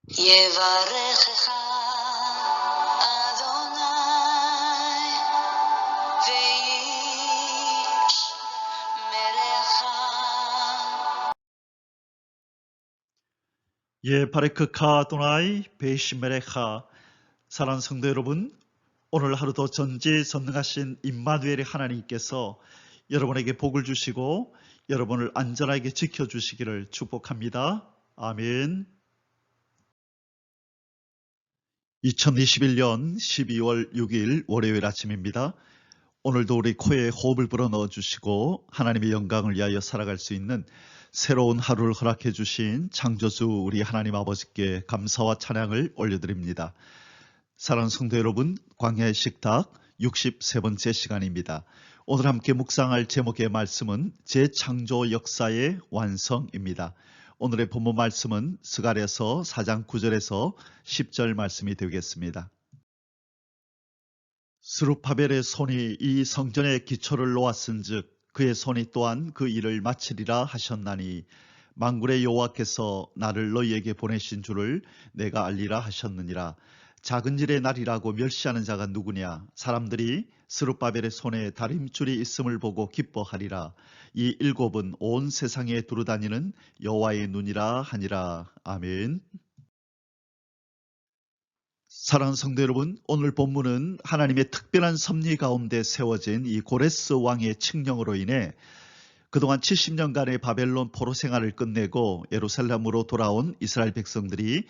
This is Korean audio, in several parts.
יברכך אדוני וישמרך. 바레크카 아도나이 베이시메레카. 사랑하는 성도 여러분, 오늘 하루도 전지전능하신 임마누엘의 하나님께서 여러분에게 복을 주시고 여러분을 안전하게 지켜주시기를 축복합니다. 아멘. 2021년 12월 6일 월요일 아침입니다. 오늘도 우리 코에 호흡을 불어넣어 주시고 하나님의 영광을 위하여 살아갈 수 있는 새로운 하루를 허락해 주신 창조주 우리 하나님 아버지께 감사와 찬양을 올려드립니다. 사랑하는 성도 여러분, 광야의 식탁 63번째 시간입니다. 오늘 함께 묵상할 제목의 말씀은 재창조 역사의 완성입니다. 오늘의 본문 말씀은 스가랴서 4장 9절에서 10절 말씀이 되겠습니다. 스룹바벨의 손이 이 성전의 기초를 놓았은즉 그의 손이 또한 그 일을 마치리라 하셨나니 만군의 여호와께서 나를 너희에게 보내신 줄을 내가 알리라 하셨느니라. 작은 일의 날이라고 멸시하는 자가 누구냐? 사람들이 스룹바벨의 손에 다림줄이 있음을 보고 기뻐하리라. 이 일곱은 온 세상에 두루다니는 여호와의 눈이라 하니라. 아멘. 사랑하는 성도 여러분, 오늘 본문은 하나님의 특별한 섭리 가운데 세워진 이 고레스 왕의 칙령으로 인해 그동안 70년간의 바벨론 포로 생활을 끝내고 예루살렘으로 돌아온 이스라엘 백성들이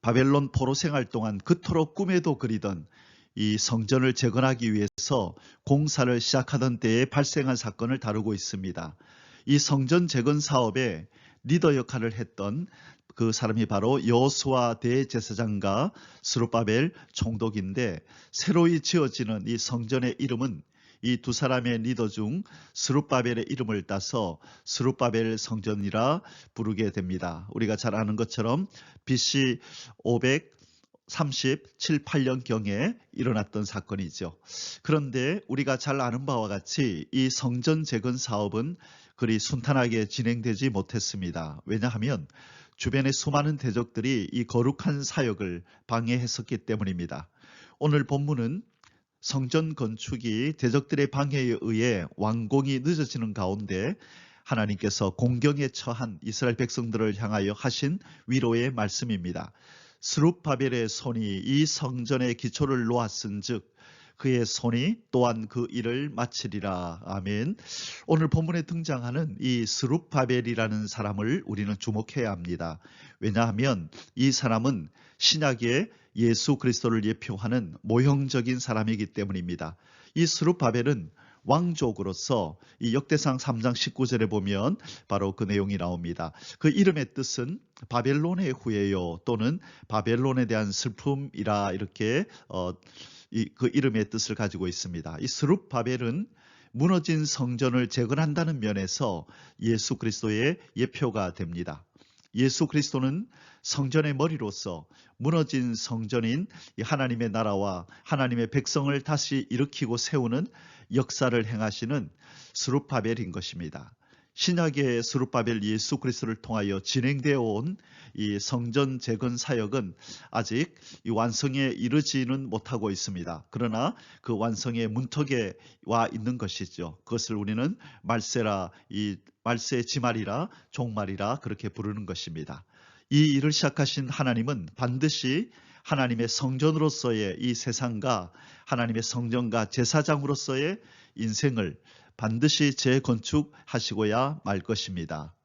바벨론 포로 생활 동안 그토록 꿈에도 그리던 이 성전을 재건하기 위해서 공사를 시작하던 때에 발생한 사건을 다루고 있습니다. 이 성전 재건 사업에 리더 역할을 했던 그 사람이 바로 여호수아 대제사장과 스룹바벨 총독인데, 새로이 지어지는 이 성전의 이름은 이 두 사람의 리더 중 스룹바벨의 이름을 따서 스룹바벨 성전이라 부르게 됩니다. 우리가 잘 아는 것처럼 BC 537, 8년경에 일어났던 사건이죠. 그런데 우리가 잘 아는 바와 같이 이 성전 재건 사업은 그리 순탄하게 진행되지 못했습니다. 왜냐하면 주변의 수많은 대적들이 이 거룩한 사역을 방해했었기 때문입니다. 오늘 본문은 성전 건축이 대적들의 방해에 의해 완공이 늦어지는 가운데 하나님께서 공경에 처한 이스라엘 백성들을 향하여 하신 위로의 말씀입니다. 스룹바벨의 손이 이 성전의 기초를 놓았은즉 그의 손이 또한 그 일을 마치리라. 아멘. 오늘 본문에 등장하는 이 스룹바벨이라는 사람을 우리는 주목해야 합니다. 왜냐하면 이 사람은 신약의 예수 그리스도를 예표하는 모형적인 사람이기 때문입니다. 이 스룹바벨은 왕족으로서 이 역대상 3장 19절에 보면 바로 그 내용이 나옵니다. 그 이름의 뜻은 바벨론의 후예요 또는 바벨론에 대한 슬픔이라 이렇게 그 이름의 뜻을 가지고 있습니다. 이 스룹바벨은 무너진 성전을 재건한다는 면에서 예수 그리스도의 예표가 됩니다. 예수 그리스도는 성전의 머리로서 무너진 성전인 하나님의 나라와 하나님의 백성을 다시 일으키고 세우는 역사를 행하시는 스룹바벨인 것입니다. 신약의 스룹바벨 예수 그리스도를 통하여 진행되어 온 이 성전 재건 사역은 아직 이 완성에 이르지는 못하고 있습니다. 그러나 그 완성의 문턱에 와 있는 것이죠. 그것을 우리는 말세라, 이 말세의 지말이라 종말이라 그렇게 부르는 것입니다. 이 일을 시작하신 하나님은 반드시 하나님의 성전으로서의 이 세상과 하나님의 성전과 제사장으로서의 인생을 반드시 재건축하시고야 말 것입니다.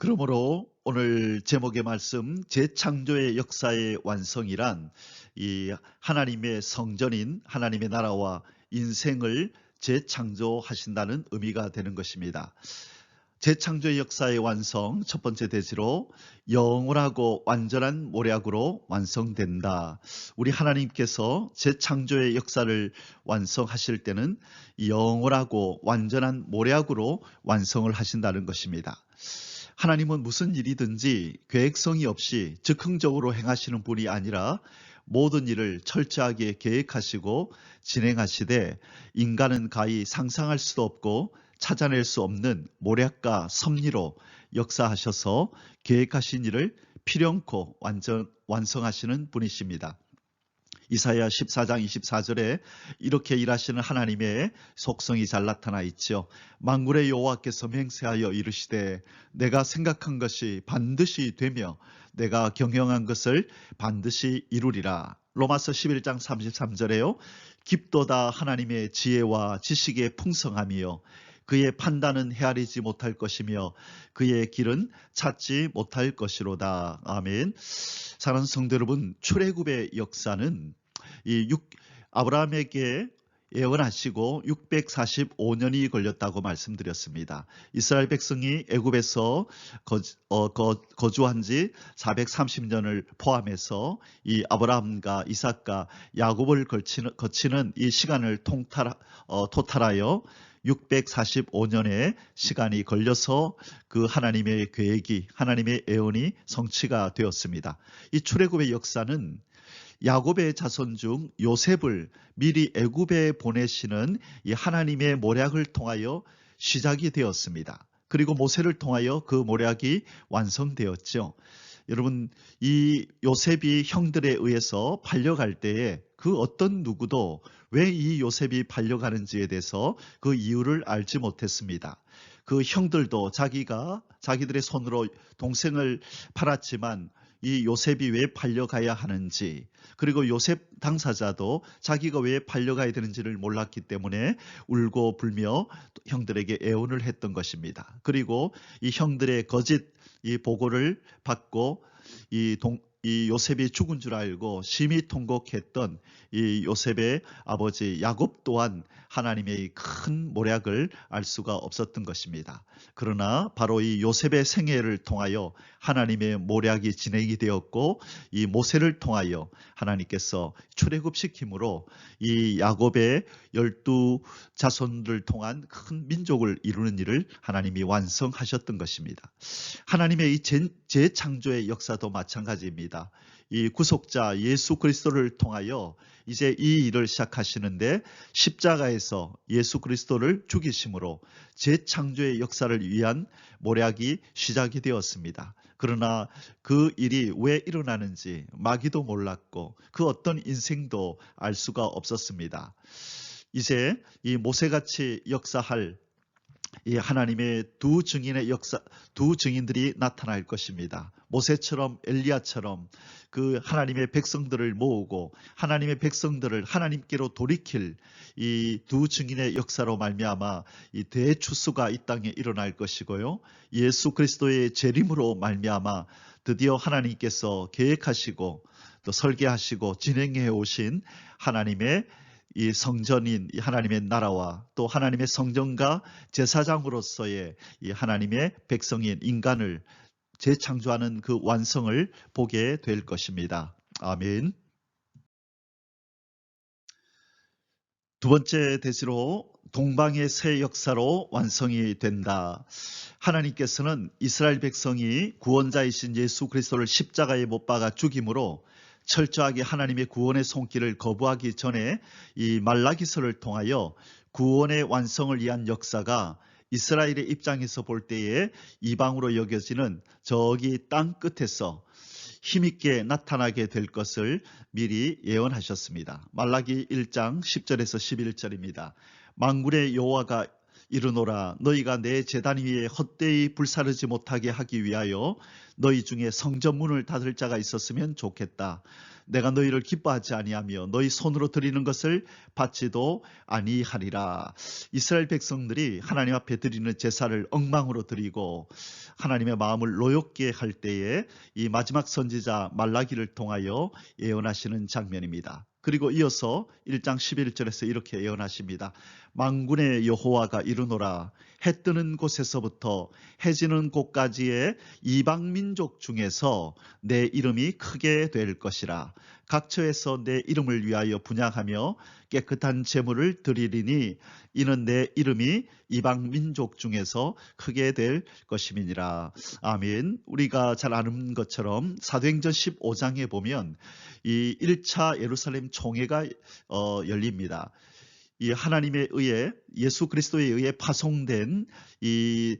그러므로 오늘 제목의 말씀 재창조의 역사의 완성이란 이 하나님의 성전인 하나님의 나라와 인생을 재창조하신다는 의미가 되는 것입니다. 재창조의 역사의 완성 첫 번째 대지로 영원하고 완전한 모략으로 완성된다. 우리 하나님께서 재창조의 역사를 완성하실 때는 영원하고 완전한 모략으로 완성을 하신다는 것입니다. 하나님은 무슨 일이든지 계획성이 없이 즉흥적으로 행하시는 분이 아니라 모든 일을 철저하게 계획하시고 진행하시되 인간은 가히 상상할 수도 없고 찾아낼 수 없는 모략과 섭리로 역사하셔서 계획하신 일을 필연코 완성하시는 분이십니다. 이사야 14장 24절에 이렇게 일하시는 하나님의 속성이 잘 나타나 있죠. 만군의 여호와께서 맹세하여 이르시되 내가 생각한 것이 반드시 되며 내가 경영한 것을 반드시 이루리라. 로마서 11장 33절에요. 깊도다 하나님의 지혜와 지식의 풍성함이요 그의 판단은 헤아리지 못할 것이며 그의 길은 찾지 못할 것이로다. 아멘. 사랑하는 성도 여러분, 출애굽의 역사는 아브라함에게 예언하시고 645년이 걸렸다고 말씀드렸습니다. 이스라엘 백성이 애굽에서 거주한 지 430년을 포함해서 이 아브라함과 이삭과 야곱을 거치는 이 시간을 토탈하여 645년의 시간이 걸려서 그 하나님의 계획이, 하나님의 예언이 성취가 되었습니다. 이 출애굽의 역사는 야곱의 자손 중 요셉을 미리 애굽에 보내시는 이 하나님의 모략을 통하여 시작이 되었습니다. 그리고 모세를 통하여 그 모략이 완성되었죠. 여러분, 이 요셉이 형들에 의해서 팔려갈 때에 그 어떤 누구도 왜 이 요셉이 팔려가는지에 대해서 그 이유를 알지 못했습니다. 그 형들도 자기들의 손으로 동생을 팔았지만 이 요셉이 왜 팔려가야 하는지, 그리고 요셉 당사자도 자기가 왜 팔려가야 되는지를 몰랐기 때문에 울고 불며 형들에게 애원을 했던 것입니다. 그리고 이 형들의 거짓 이 보고를 받고 이 요셉이 죽은 줄 알고 심히 통곡했던 이 요셉의 아버지 야곱 또한 하나님의 큰 모략을 알 수가 없었던 것입니다. 그러나 바로 이 요셉의 생애를 통하여 하나님의 모략이 진행이 되었고 이 모세를 통하여 하나님께서 출애굽시킴으로 이 야곱의 12 자손들을 통한 큰 민족을 이루는 일을 하나님이 완성하셨던 것입니다. 하나님의 이 재창조의 역사도 마찬가지입니다. 이 구속자 예수 그리스도를 통하여 이제 이 일을 시작하시는데 십자가에서 예수 그리스도를 죽이심으로 재창조의 역사를 위한 모략이 시작이 되었습니다. 그러나 그 일이 왜 일어나는지 마귀도 몰랐고 그 어떤 인생도 알 수가 없었습니다. 이제 이 모세같이 역사할 이 하나님의 두 증인들이 나타날 것입니다. 모세처럼 엘리야처럼 그 하나님의 백성들을 모으고 하나님의 백성들을 하나님께로 돌이킬 이 두 증인의 역사로 말미암아 이 대추수가 이 땅에 일어날 것이고요. 예수 그리스도의 재림으로 말미암아 드디어 하나님께서 계획하시고 또 설계하시고 진행해 오신 하나님의 이 성전인 이 하나님의 나라와 또 하나님의 성전과 제사장으로서의 이 하나님의 백성인 인간을 재창조하는 그 완성을 보게 될 것입니다. 아멘. 두 번째 대지로 동방의 새 역사로 완성이 된다. 하나님께서는 이스라엘 백성이 구원자이신 예수 그리스도를 십자가에 못 박아 죽임으로 철저하게 하나님의 구원의 손길을 거부하기 전에 이 말라기서를 통하여 구원의 완성을 위한 역사가 이스라엘의 입장에서 볼 때에 이방으로 여겨지는 저기 땅 끝에서 힘있게 나타나게 될 것을 미리 예언하셨습니다. 말라기 1장 10절에서 11절입니다. 만군의 여호와가 이르노라 너희가 내 제단 위에 헛되이 불사르지 못하게 하기 위하여 너희 중에 성전문을 닫을 자가 있었으면 좋겠다. 내가 너희를 기뻐하지 아니하며 너희 손으로 드리는 것을 받지도 아니하리라. 이스라엘 백성들이 하나님 앞에 드리는 제사를 엉망으로 드리고 하나님의 마음을 노엽게 할 때에 이 마지막 선지자 말라기를 통하여 예언하시는 장면입니다. 그리고 이어서 1장 11절에서 이렇게 예언하십니다. 만군의 여호와가 이르노라 해 뜨는 곳에서부터 해 지는 곳까지의 이방 민족 중에서 내 이름이 크게 될 것이라. 각처에서 내 이름을 위하여 분향하며 깨끗한 제물을 드리리니 이는 내 이름이 이방 민족 중에서 크게 될 것임이니라. 아멘. 우리가 잘 아는 것처럼 사도행전 15장에 보면 이 1차 예루살렘 총회가 열립니다. 이 하나님에 의해 예수 그리스도에 의해 파송된 이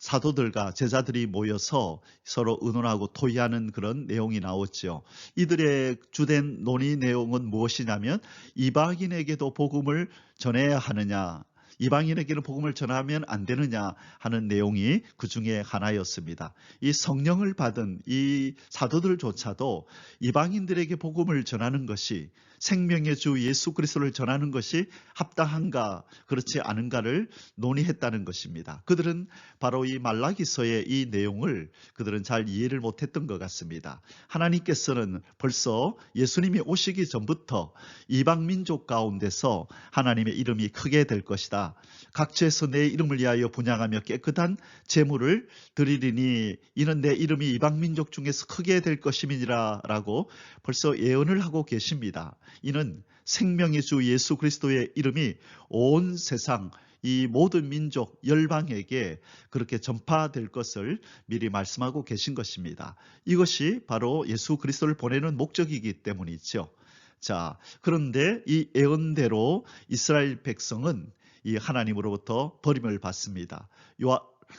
사도들과 제자들이 모여서 서로 의논하고 토의하는 그런 내용이 나왔죠. 이들의 주된 논의 내용은 무엇이냐면 이방인에게도 복음을 전해야 하느냐, 이방인에게는 복음을 전하면 안 되느냐 하는 내용이 그 중에 하나였습니다. 이 성령을 받은 이 사도들조차도 이방인들에게 복음을 전하는 것이, 생명의 주 예수 그리스도를 전하는 것이 합당한가 그렇지 않은가를 논의했다는 것입니다. 그들은 바로 이 말라기서의 이 내용을 그들은 잘 이해를 못했던 것 같습니다. 하나님께서는 벌써 예수님이 오시기 전부터 이방 민족 가운데서 하나님의 이름이 크게 될 것이다. 각처에서 내 이름을 위하여 분향하며 깨끗한 제물을 드리리니 이는 내 이름이 이방 민족 중에서 크게 될 것임이니라 라고 벌써 예언을 하고 계십니다. 이는 생명의 주 예수 그리스도의 이름이 온 세상 이 모든 민족 열방에게 그렇게 전파될 것을 미리 말씀하고 계신 것입니다. 이것이 바로 예수 그리스도를 보내는 목적이기 때문이죠. 자, 그런데 이 예언대로 이스라엘 백성은 이 하나님으로부터 버림을 받습니다.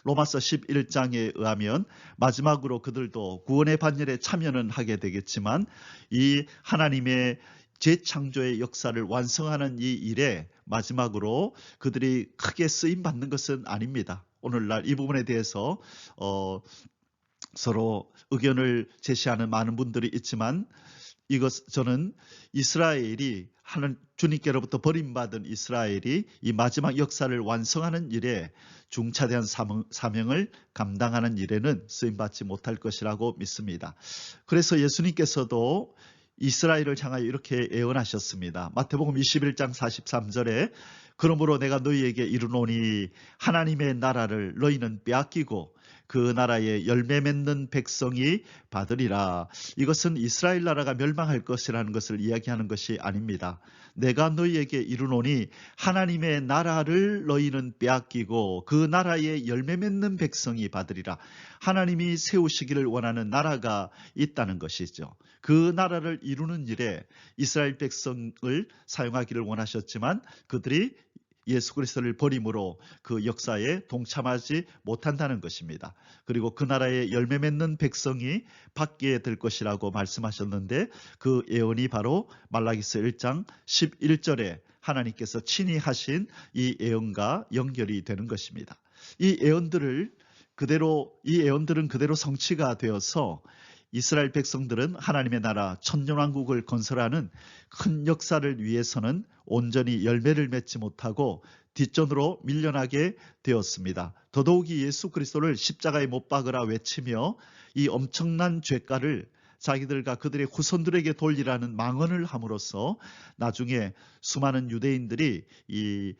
로마서 11장에 의하면 마지막으로 그들도 구원의 반열에 참여는 하게 되겠지만 이 하나님의 재창조의 역사를 완성하는 이 일에 마지막으로 그들이 크게 쓰임 받는 것은 아닙니다. 오늘날 이 부분에 대해서 서로 의견을 제시하는 많은 분들이 있지만 저는 이스라엘이 주님께로부터 버림받은 이스라엘이 이 마지막 역사를 완성하는 일에 중차대한 사명을 감당하는 일에는 쓰임받지 못할 것이라고 믿습니다. 그래서 예수님께서도 이스라엘을 향하여 이렇게 예언하셨습니다. 마태복음 21장 43절에 그러므로 내가 너희에게 이르노니 하나님의 나라를 너희는 빼앗기고 그 나라에 열매 맺는 백성이 받으리라. 이것은 이스라엘 나라가 멸망할 것이라는 것을 이야기하는 것이 아닙니다. 내가 너희에게 이르노니 하나님의 나라를 너희는 빼앗기고 그 나라에 열매 맺는 백성이 받으리라. 하나님이 세우시기를 원하는 나라가 있다는 것이죠. 그 나라를 이루는 일에 이스라엘 백성을 사용하기를 원하셨지만 그들이 예수 그리스도를 버림으로 그 역사에 동참하지 못한다는 것입니다. 그리고 그 나라에 열매 맺는 백성이 받게 될 것이라고 말씀하셨는데 그 예언이 바로 말라기서 1장 11절에 하나님께서 친히 하신 이 예언과 연결이 되는 것입니다. 이 예언들은 그대로 성취가 되어서 이스라엘 백성들은 하나님의 나라 천년왕국을 건설하는 큰 역사를 위해서는 온전히 열매를 맺지 못하고 뒷전으로 밀려나게 되었습니다. 더더욱이 예수 그리스도를 십자가에 못 박으라 외치며 이 엄청난 죄가를 자기들과 그들의 후손들에게 돌리라는 망언을 함으로써 나중에 수많은 유대인들이 이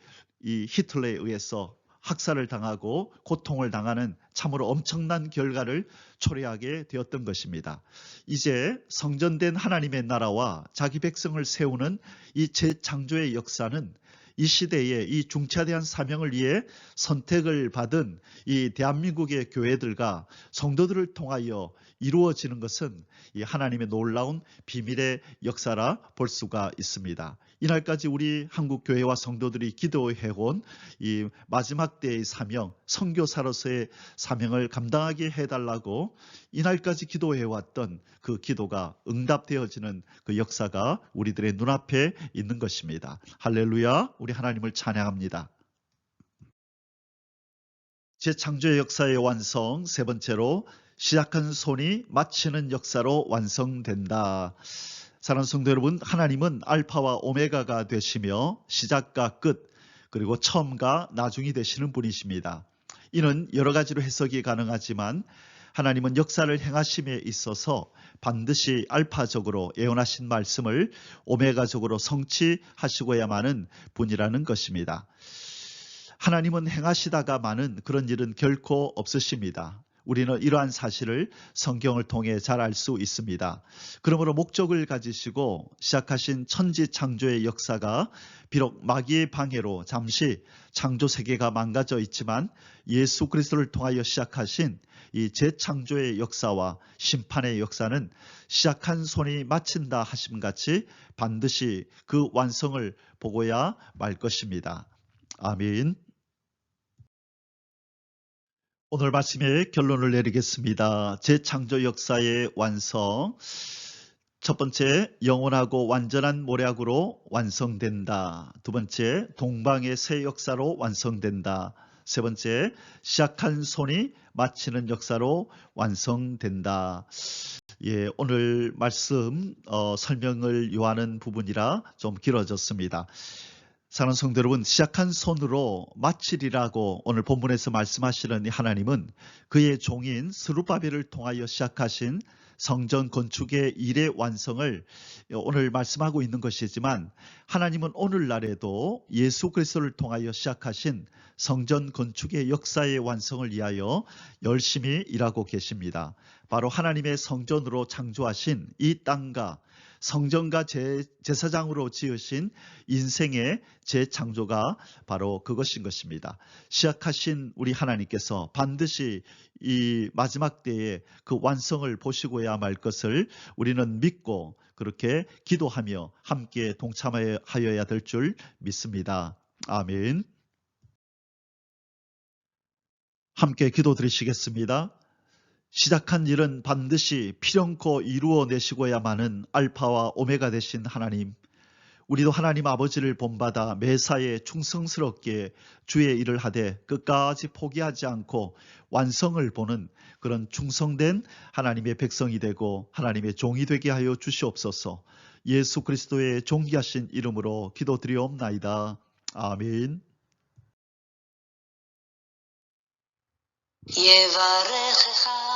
히틀러에 의해서 학살을 당하고 고통을 당하는 참으로 엄청난 결과를 초래하게 되었던 것입니다. 이제 성전된 하나님의 나라와 자기 백성을 세우는 이 재창조의 역사는 이 시대에 이 중차대한 사명을 위해 선택을 받은 이 대한민국의 교회들과 성도들을 통하여 이루어지는 것은 이 하나님의 놀라운 비밀의 역사라 볼 수가 있습니다. 이날까지 우리 한국 교회와 성도들이 기도해온 이 마지막 때의 사명, 선교사로서의 사명을 감당하게 해달라고 이날까지 기도해왔던 그 기도가 응답되어지는 그 역사가 우리들의 눈앞에 있는 것입니다. 할렐루야, 우리 하나님을 찬양합니다. 재창조의 역사의 완성, 세 번째로 시작한 손이 마치는 역사로 완성된다. 사랑하는 성도 여러분, 하나님은 알파와 오메가가 되시며 시작과 끝, 그리고 처음과 나중이 되시는 분이십니다. 이는 여러 가지로 해석이 가능하지만 하나님은 역사를 행하심에 있어서 반드시 알파적으로 예언하신 말씀을 오메가적으로 성취하시고야만은 분이라는 것입니다. 하나님은 행하시다가만은 그런 일은 결코 없으십니다. 우리는 이러한 사실을 성경을 통해 잘 알 수 있습니다. 그러므로 목적을 가지시고 시작하신 천지 창조의 역사가 비록 마귀의 방해로 잠시 창조 세계가 망가져 있지만 예수 그리스도를 통하여 시작하신 이 재창조의 역사와 심판의 역사는 시작한 손이 마친다 하심같이 반드시 그 완성을 보고야 말 것입니다. 아멘. 오늘 말씀의 결론을 내리겠습니다. 재창조 역사의 완성. 첫 번째, 영원하고 완전한 모략으로 완성된다. 두 번째, 동방의 새 역사로 완성된다. 세 번째, 시작한 손이 마치는 역사로 완성된다. 예, 오늘 말씀 설명을 요하는 부분이라 좀 길어졌습니다. 사랑하는 성도 여러분, 시작한 손으로 마치리라고 오늘 본문에서 말씀하시는 하나님은 그의 종인 스룹바벨을 통하여 시작하신 성전 건축의 일의 완성을 오늘 말씀하고 있는 것이지만, 하나님은 오늘날에도 예수 그리스도를 통하여 시작하신 성전 건축의 역사의 완성을 위하여 열심히 일하고 계십니다. 바로 하나님의 성전으로 창조하신 이 땅과 성전과 제사장으로 지으신 인생의 재창조가 바로 그것인 것입니다. 시작하신 우리 하나님께서 반드시 이 마지막 때에 그 완성을 보시고야 말 것을 우리는 믿고 그렇게 기도하며 함께 동참하여야 될 줄 믿습니다. 아멘. 함께 기도드리시겠습니다. 시작한 일은 반드시 필연코 이루어내시고야만은 알파와 오메가 되신 하나님, 우리도 하나님 아버지를 본받아 매사에 충성스럽게 주의 일을 하되 끝까지 포기하지 않고 완성을 보는 그런 충성된 하나님의 백성이 되고 하나님의 종이 되게 하여 주시옵소서. 예수 그리스도의 존귀하신 이름으로 기도드리옵나이다. 아멘. יברכך